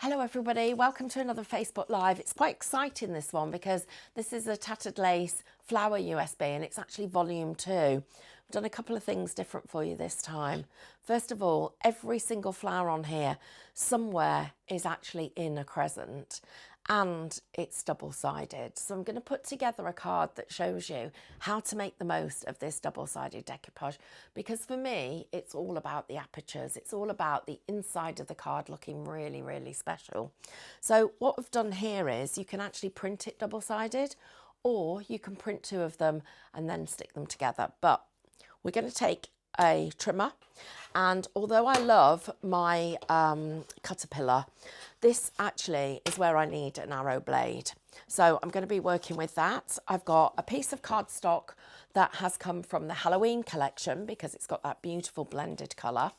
Hello everybody, welcome to another Facebook Live. It's quite exciting, this one, because this is a Tattered Lace Flower USB and it's actually volume 2. I've done a couple of things different for you this time. First of all, every single flower on here somewhere is actually in a crescent and it's double-sided. So I'm going to put together a card that shows you how to make the most of this double-sided decoupage, because for me it's all about the apertures. It's all about the inside of the card looking really, really special. So what I've done here is you can actually print it double-sided, or you can print 2 of them and then stick them together. But we're going to take a trimmer, and although I love my caterpillar, this actually is where I need an arrow blade. So I'm going to be working with that. I've got a piece of cardstock that has come from the Halloween collection because it's got that beautiful blended colour,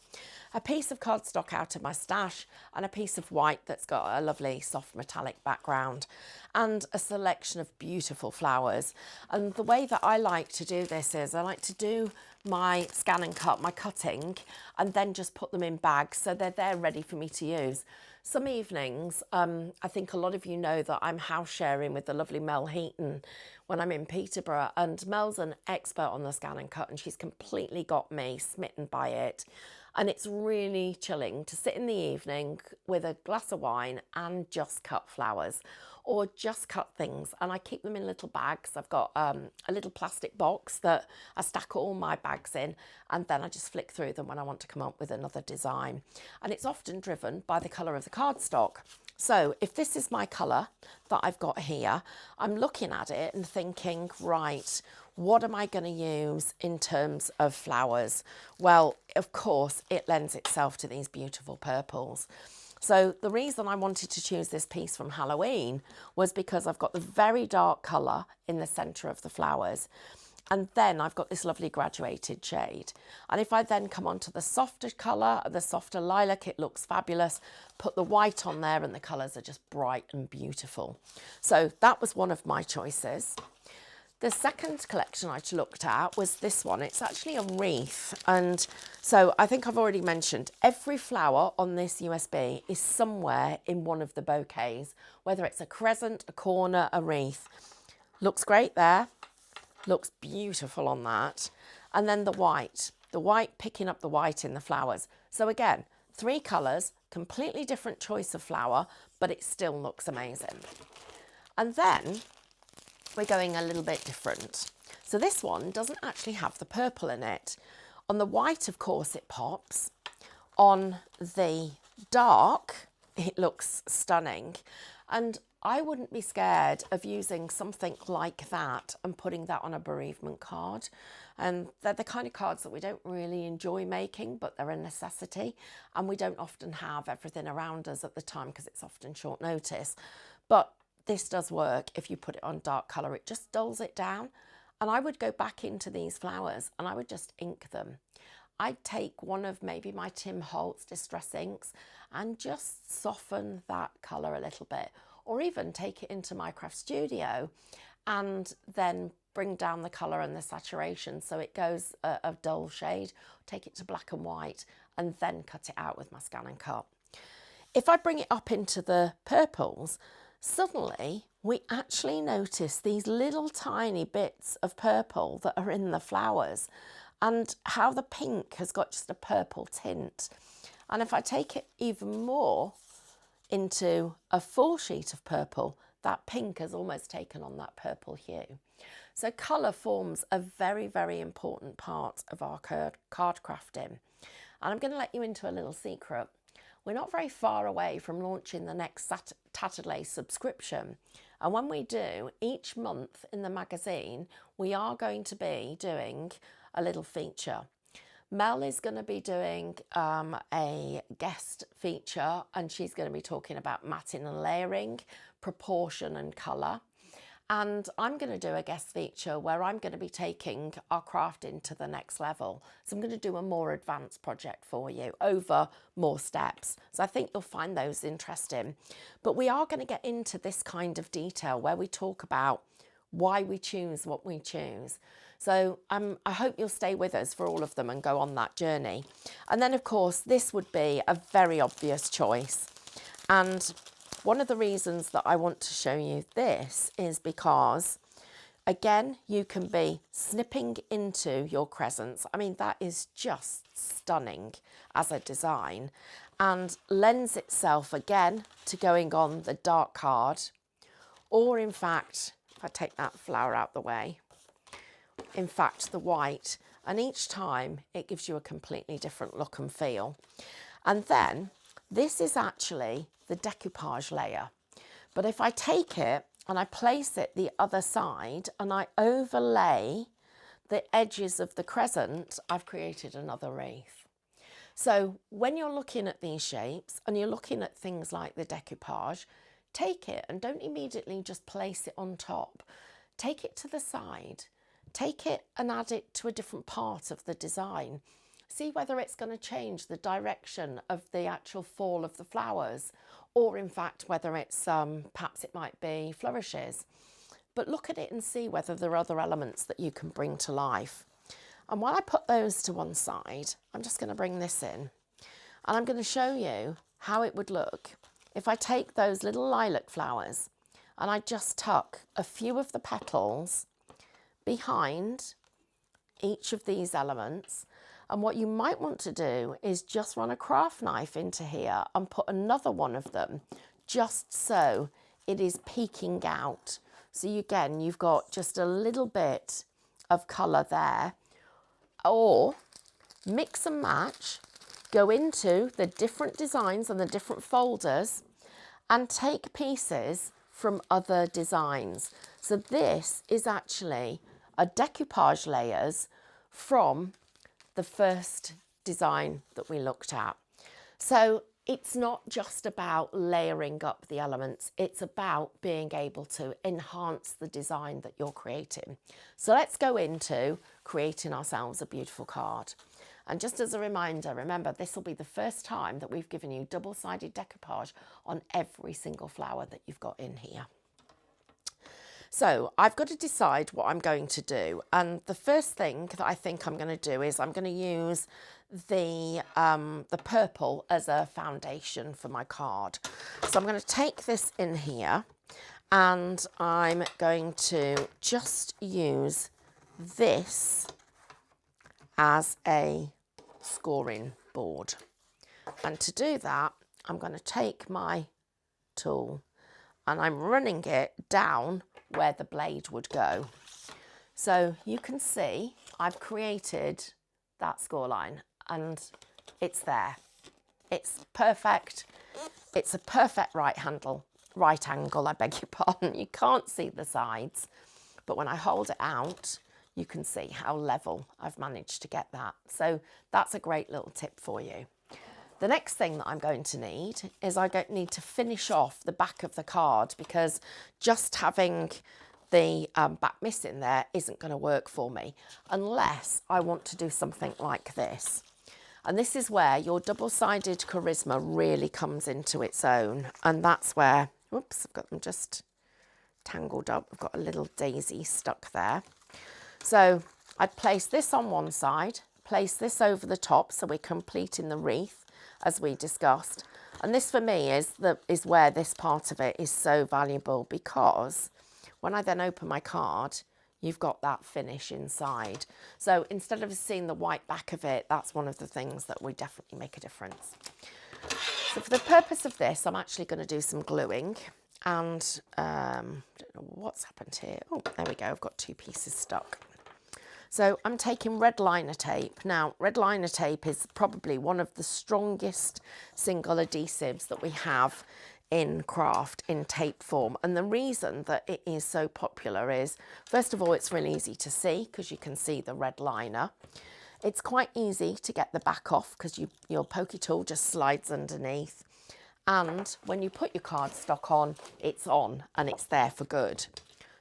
a piece of cardstock out of my stash, and a piece of white that's got a lovely soft metallic background, and a selection of beautiful flowers. And the way that I like to do this is I like to do my scan and cut, my cutting, and then just put them in bags so they're there ready for me to use. Some evenings, I think a lot of you know that I'm house sharing with the lovely Mel Heaton when I'm in Peterborough, and Mel's an expert on the scan and cut and she's completely got me smitten by it. And it's really chilling to sit in the evening with a glass of wine and just cut flowers or just cut things. And I keep them in little bags. I've got a little plastic box that I stack all my bags in, and then I just flick through them when I want to come up with another design. And it's often driven by the colour of the cardstock. So if this is my colour that I've got here, I'm looking at it and thinking, right, what am I going to use in terms of flowers? Well, of course, it lends itself to these beautiful purples. So the reason I wanted to choose this piece from Halloween was because I've got the very dark colour in the centre of the flowers. And then I've got this lovely graduated shade. And if I then come onto the softer colour, the softer lilac, it looks fabulous. Put the white on there and the colours are just bright and beautiful. So that was one of my choices. The second collection I looked at was this one. It's actually a wreath. And so I think I've already mentioned every flower on this USB is somewhere in one of the bouquets, whether it's a crescent, a corner, a wreath. Looks great there. Looks beautiful on that. And then the white picking up the white in the flowers. So again, 3 colours, completely different choice of flower, but it still looks amazing. And then we're going a little bit different. So this one doesn't actually have the purple in it. On the white, of course, it pops. On the dark, it looks stunning. And I wouldn't be scared of using something like that and putting that on a bereavement card. And they're the kind of cards that we don't really enjoy making, but they're a necessity. And we don't often have everything around us at the time because it's often short notice. But this does work if you put it on dark colour. It just dulls it down. And I would go back into these flowers and I would just ink them. I'd take one of maybe my Tim Holtz Distress inks and just soften that colour a little bit, or even take it into my craft studio and then bring down the colour and the saturation so it goes a dull shade, take it to black and white, and then cut it out with my scan and cut. If I bring it up into the purples, suddenly we actually notice these little tiny bits of purple that are in the flowers, and how the pink has got just a purple tint. And if I take it even more into a full sheet of purple, that pink has almost taken on that purple hue. So colour forms a very, very important part of our card crafting. And I'm going to let you into a little secret. We're not very far away from launching the next Tattered Lace subscription. And when we do, each month in the magazine, we are going to be doing a little feature. Mel is going to be doing a guest feature, and she's going to be talking about matting and layering, proportion and colour. And I'm going to do a guest feature where I'm going to be taking our crafting to the next level. So I'm going to do a more advanced project for you over more steps. So I think you'll find those interesting. But we are going to get into this kind of detail where we talk about why we choose what we choose. So I hope you'll stay with us for all of them and go on that journey. And then, of course, this would be a very obvious choice. And one of the reasons that I want to show you this is because, again, you can be snipping into your crescents. I mean, that is just stunning as a design and lends itself, again, to going on the dark card. Or, in fact, if I take that flower out the way, in fact, the white. And each time it gives you a completely different look and feel. And then this is actually the decoupage layer. But if I take it and I place it the other side and I overlay the edges of the crescent, I've created another wreath. So when you're looking at these shapes and you're looking at things like the decoupage, take it and don't immediately just place it on top. Take it to the side. Take it and add it to a different part of the design. See whether it's going to change the direction of the actual fall of the flowers, or in fact whether it's perhaps it might be flourishes. But look at it and see whether there are other elements that you can bring to life. And while I put those to one side, I'm just going to bring this in and I'm going to show you how it would look if I take those little lilac flowers and I just tuck a few of the petals behind each of these elements. And what you might want to do is just run a craft knife into here and put another one of them just so it is peeking out. So again, you've got just a little bit of colour there. Or mix and match, go into the different designs and the different folders and take pieces from other designs. So this is actually a decoupage layers from the first design that we looked at. So it's not just about layering up the elements, it's about being able to enhance the design that you're creating. So let's go into creating ourselves a beautiful card. And just as a reminder, remember, this will be the first time that we've given you double-sided decoupage on every single flower that you've got in here. So I've got to decide what I'm going to do. And the first thing that I think I'm going to do is I'm going to use the purple as a foundation for my card. So I'm going to take this in here and I'm going to just use this as a scoring board. And to do that, I'm going to take my tool and I'm running it down where the blade would go. So you can see I've created that score line and it's there. It's perfect. It's a perfect right angle, I beg your pardon. You can't see the sides, but when I hold it out, you can see how level I've managed to get that. So that's a great little tip for you. The next thing that I'm going to need is need to finish off the back of the card, because just having the back missing there isn't going to work for me unless I want to do something like this. And this is where your double-sided charisma really comes into its own. And that's where, whoops, I've got them just tangled up. I've got a little daisy stuck there. So I'd place this on one side, place this over the top so we're completing the wreath as we discussed. And this for me is where this part of it is so valuable, because when I then open my card, you've got that finish inside. So instead of seeing the white back of it, that's one of the things that would definitely make a difference. So for the purpose of this, I'm actually going to do some gluing. And I don't know what's happened here. Oh, there we go. I've got two pieces stuck. So I'm taking red liner tape. Now, red liner tape is probably one of the strongest single adhesives that we have in craft in tape form. And the reason that it is so popular is, first of all, it's really easy to see because you can see the red liner. It's quite easy to get the back off because your pokey tool just slides underneath. And when you put your cardstock on and it's there for good.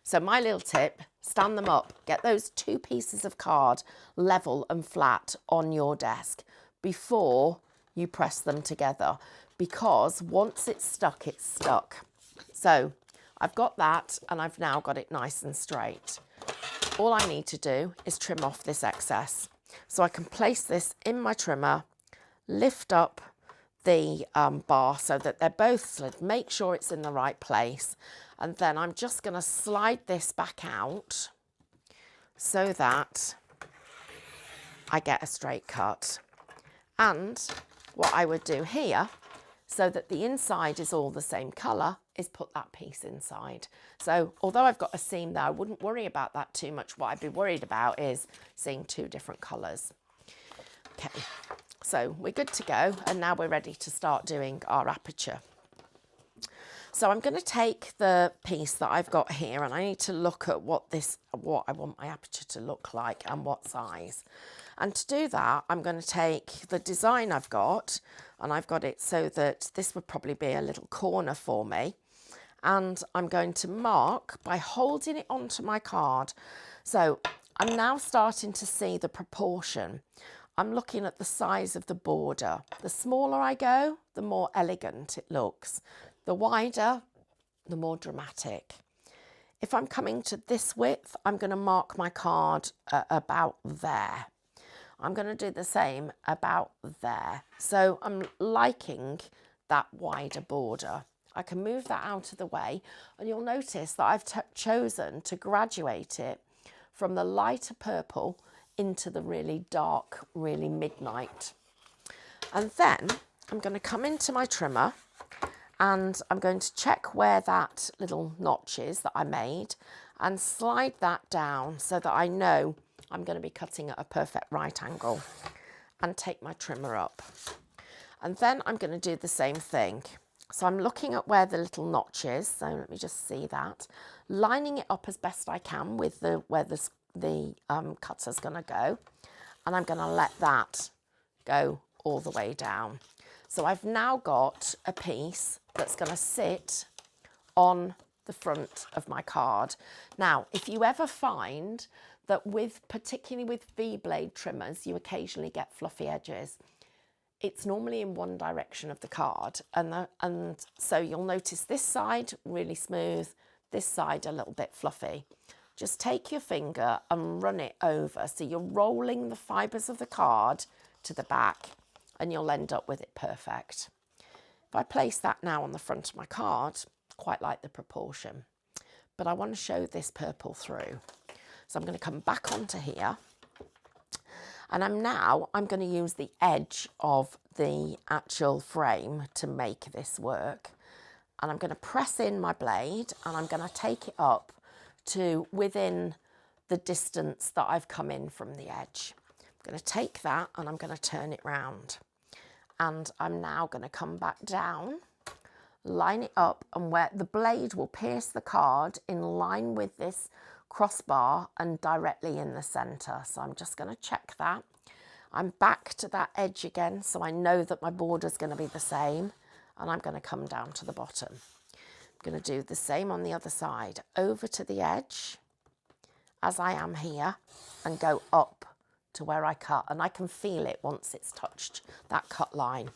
So my little tip, stand them up, get those two pieces of card level and flat on your desk before you press them together, because once it's stuck, it's stuck. So I've got that and I've now got it nice and straight. All I need to do is trim off this excess. So I can place this in my trimmer, lift up the bar so that they're both slid. Make sure it's in the right place. And then I'm just going to slide this back out so that I get a straight cut. And what I would do here, so that the inside is all the same colour, is put that piece inside. So although I've got a seam there, I wouldn't worry about that too much. What I'd be worried about is seeing two different colours. Okay, so we're good to go, and now we're ready to start doing our aperture. So I'm going to take the piece that I've got here, and I need to look at what I want my aperture to look like and what size. And to do that, I'm going to take the design I've got, and I've got it so that this would probably be a little corner for me. And I'm going to mark by holding it onto my card. So I'm now starting to see the proportion. I'm looking at the size of the border. The smaller I go, the more elegant it looks. The wider, the more dramatic. If I'm coming to this width, I'm going to mark my card about there. I'm going to do the same about there. So I'm liking that wider border. I can move that out of the way, and you'll notice that I've chosen to graduate it from the lighter purple into the really dark, really midnight. And then I'm going to come into my trimmer, and I'm going to check where that little notch is that I made and slide that down so that I know I'm going to be cutting at a perfect right angle, and take my trimmer up. And then I'm going to do the same thing. So I'm looking at where the little notch is. So let me just see that. Lining it up as best I can with where the cutter's going to go. And I'm going to let that go all the way down. So I've now got a piece that's going to sit on the front of my card. Now, if you ever find that particularly with V-blade trimmers, you occasionally get fluffy edges, it's normally in one direction of the card. And so you'll notice this side really smooth, this side a little bit fluffy. Just take your finger and run it over. So you're rolling the fibres of the card to the back, and you'll end up with it perfect. If I place that now on the front of my card, quite like the proportion. But I want to show this purple through. So I'm going to come back onto here, and I'm going to use the edge of the actual frame to make this work. And I'm going to press in my blade, and I'm going to take it up to within the distance that I've come in from the edge. I'm going to take that, and I'm going to turn it round. And I'm now going to come back down, line it up, and where the blade will pierce the card in line with this crossbar and directly in the centre. So I'm just going to check that. I'm back to that edge again, so I know that my border is going to be the same, and I'm going to come down to the bottom. I'm going to do the same on the other side, over to the edge as I am here, and go up to where I cut, and I can feel it once it's touched that cut line.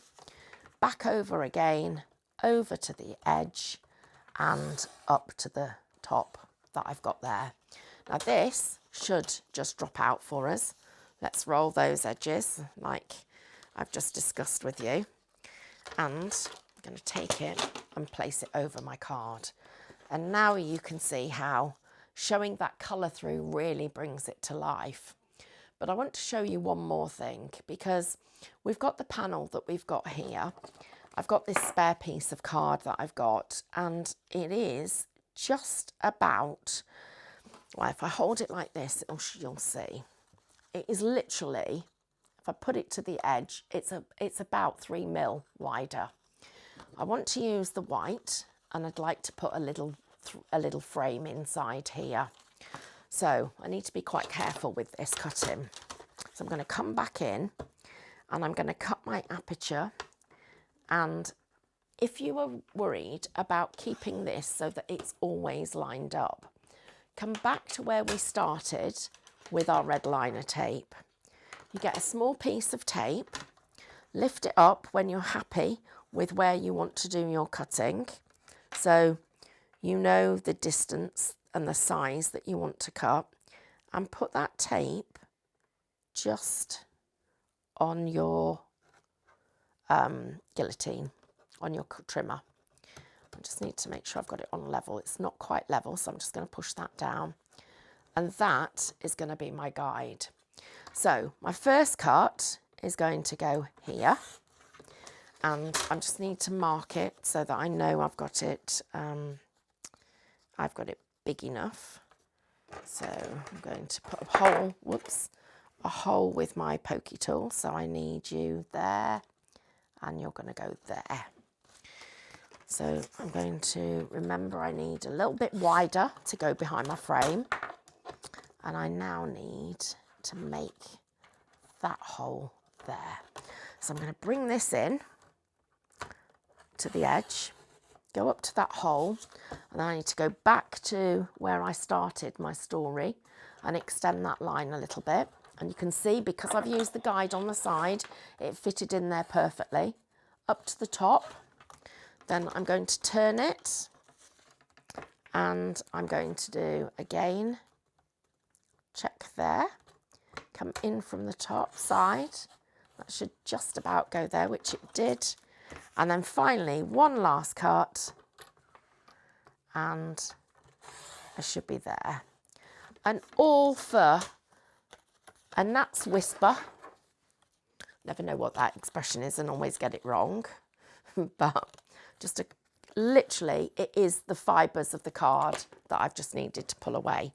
Back over again, over to the edge, and up to the top that I've got there. Now this should just drop out for us. Let's roll those edges like I've just discussed with you, and I'm going to take it and place it over my card. And now you can see how showing that colour through really brings it to life. But I want to show you one more thing, because we've got the panel that we've got here. I've got this spare piece of card that I've got, and it is just about, well, if I hold it like this, you'll see. It is literally, if I put it to the edge, it's about 3 mil wider. I want to use the white, and I'd like to put a little frame inside here. So I need to be quite careful with this cutting. So I'm going to come back in, and I'm going to cut my aperture. And if you are worried about keeping this so that it's always lined up, come back to where we started with our red liner tape. You get a small piece of tape, lift it up when you're happy with where you want to do your cutting. So you know the distance and the size that you want to cut, and put that tape just on your guillotine on your trimmer. I just need to make sure I've got it on level. It's not quite level, so I'm just going to push that down. And that is going to be my guide. So my first cut is going to go here. And I just need to mark it so that I know I've got it big enough. So I'm going to put a hole with my pokey tool. So I need you there and you're going to go there. So I'm going to remember I need a little bit wider to go behind my frame. And I now need to make that hole there. So I'm going to bring this in to the edge, go up to that hole, and then I need to go back to where I started my story and extend that line a little bit. And you can see, because I've used the guide on the side, it fitted in there perfectly. Up to the top, then I'm going to turn it, and I'm going to do again, check there, come in from the top side. That should just about go there, which it did. And then finally, one last cut, and I should be there. And all for a gnat's whisper. Never know what that expression is and always get it wrong. But just literally, it is the fibres of the card that I've just needed to pull away.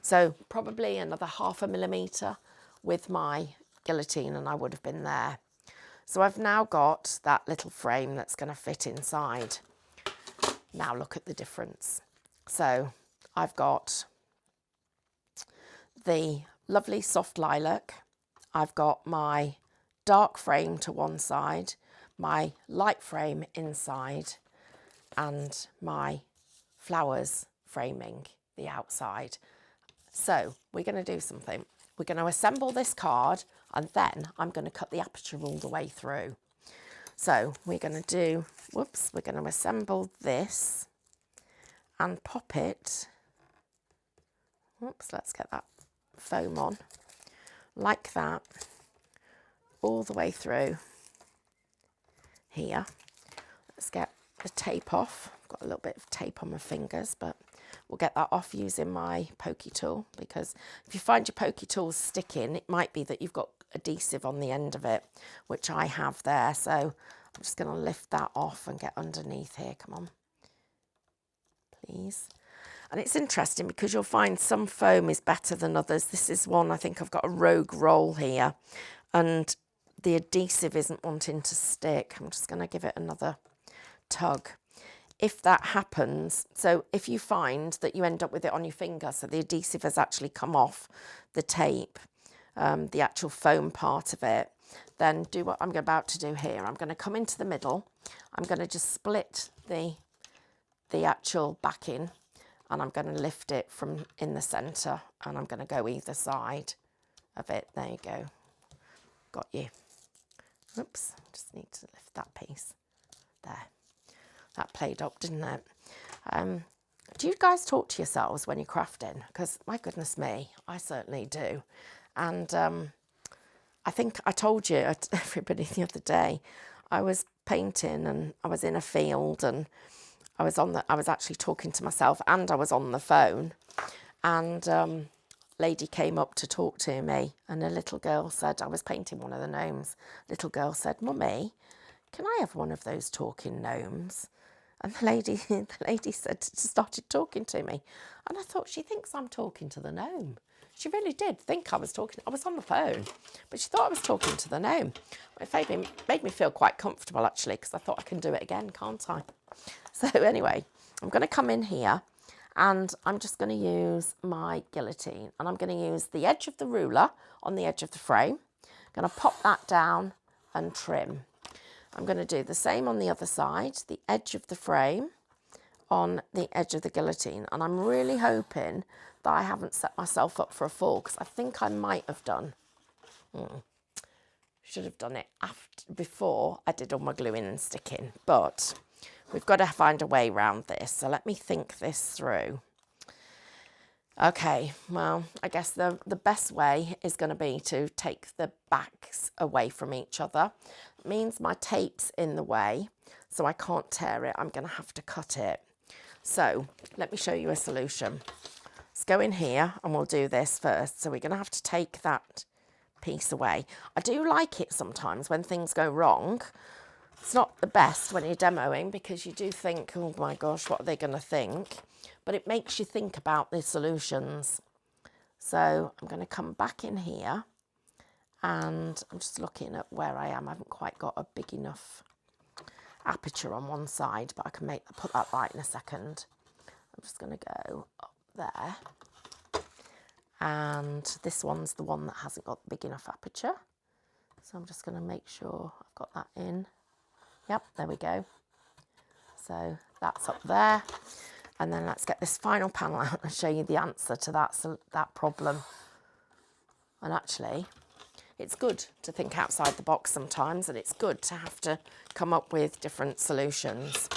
So probably another 0.5 millimetre with my guillotine and I would have been there. So I've now got that little frame that's going to fit inside. Now look at the difference. So I've got the lovely soft lilac. I've got my dark frame to one side, my light frame inside, and my flowers framing the outside. So we're going to do something. We're going to assemble this card, and then I'm going to cut the aperture all the way through. So we're going to do, we're going to assemble this and pop it, let's get that foam on, like that, all the way through here. Let's get the tape off. I've got a little bit of tape on my fingers, but we'll get that off using my pokey tool, because if you find your pokey tool sticking, it might be that you've got adhesive on the end of it, which I have there. So I'm just going to lift that off and get underneath here. Come on, please. And it's interesting because you'll find some foam is better than others. This is one, I think I've got a rogue roll here, and the adhesive isn't wanting to stick. I'm just going to give it another tug. If that happens, so if you find that you end up with it on your finger, so the adhesive has actually come off the tape, the actual foam part of it, then do what I'm about to do here. I'm going to come into the middle. I'm going to just split the actual backing, and I'm going to lift it from in the centre, and I'm going to go either side of it. There you go. Got you. Oops, just need to lift that piece. There. That played up, didn't it? Do you guys talk to yourselves when you're crafting? Because my goodness me, I certainly do. And I think I told you, everybody, the other day, I was painting and I was in a field, and I was actually talking to myself, and I was on the phone, and lady came up to talk to me, and a little girl said, I was painting one of the gnomes. Little girl said, "Mummy, can I have one of those talking gnomes?" And the lady started talking to me, and I thought, she thinks I'm talking to the gnome. She really did think I was talking. I was on the phone, but she thought I was talking to the gnome. It made me feel quite comfortable, actually, because I thought I can do it again, can't I? So anyway, I'm going to come in here, and I'm just going to use my guillotine, and I'm going to use the edge of the ruler on the edge of the frame. I'm going to pop that down and trim. I'm going to do the same on the other side, the edge of the frame on the edge of the guillotine. And I'm really hoping that I haven't set myself up for a fall, because I think I might have done. Should have done it before I did all my gluing and sticking. But we've got to find a way around this. So let me think this through. Okay, well, I guess the best way is going to be to take the backs away from each other. It means my tape's in the way, so I can't tear it. I'm going to have to cut it. So let me show you a solution. Let's go in here and we'll do this first. So we're going to have to take that piece away. I do like it sometimes when things go wrong. It's not the best when you're demoing because you do think, oh my gosh, what are they going to think? But it makes you think about the solutions. So I'm going to come back in here and I'm just looking at where I am. I haven't quite got a big enough aperture on one side, but I can put that right in a second. I'm just going to go up there. And this one's the one that hasn't got big enough aperture. So I'm just going to make sure I've got that in. Yep, there we go. So that's up there. And then let's get this final panel out and show you the answer to that problem. And actually, it's good to think outside the box sometimes, and it's good to have to come up with different solutions.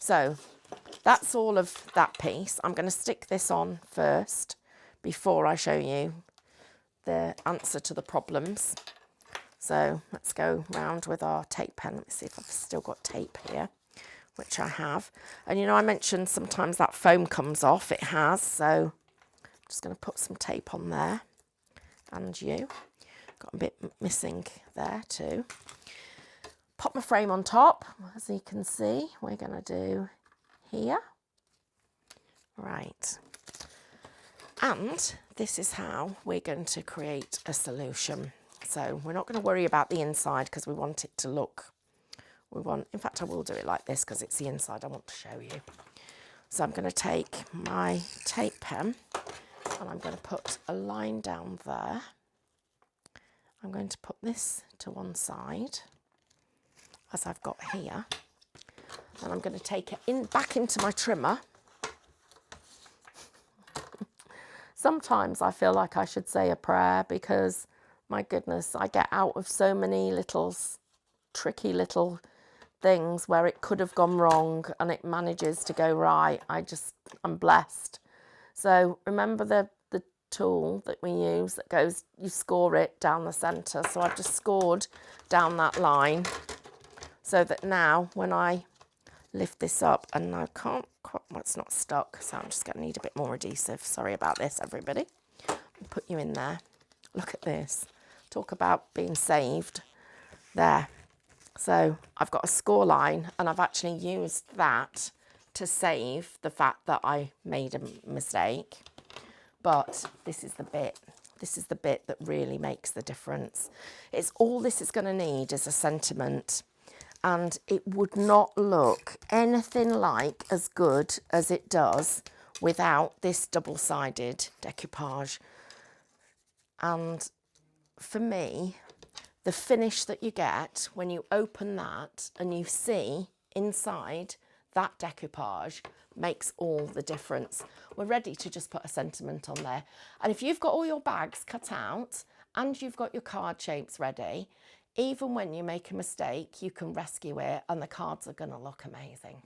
So that's all of that piece. I'm going to stick this on first before I show you the answer to the problems. So let's go round with our tape pen. Let me see if I've still got tape here, which I have. And you know, I mentioned sometimes that foam comes off. It has, so I'm just going to put some tape on there. And got a bit missing there too. Pop my frame on top, as you can see, we're going to do here. Right. And this is how we're going to create a solution. So we're not going to worry about the inside because we want it to look, in fact I will do it like this because it's the inside I want to show you. So I'm going to take my tape pen and I'm going to put a line down there. I'm going to put this to one side, as I've got here. And I'm going to take it back into my trimmer. Sometimes I feel like I should say a prayer because, my goodness, I get out of so many little tricky little things where it could have gone wrong and it manages to go right. I'm blessed. So remember the tool that we use that goes, you score it down the centre. So I've just scored down that line so that now when I lift this up, and I can't quite, well, it's not stuck, so I'm just going to need a bit more adhesive. Sorry about this, everybody. I'll put you in there. Look at this. Talk about being saved. There. So I've got a score line and I've actually used that to save the fact that I made a mistake. But this is the bit that really makes the difference. It's all this is going to need is a sentiment, and it would not look anything like as good as it does without this double-sided decoupage. And for me, the finish that you get when you open that and you see inside that decoupage makes all the difference. We're ready to just put a sentiment on there. And if you've got all your bags cut out and you've got your card shapes ready, even when you make a mistake, you can rescue it and the cards are going to look amazing.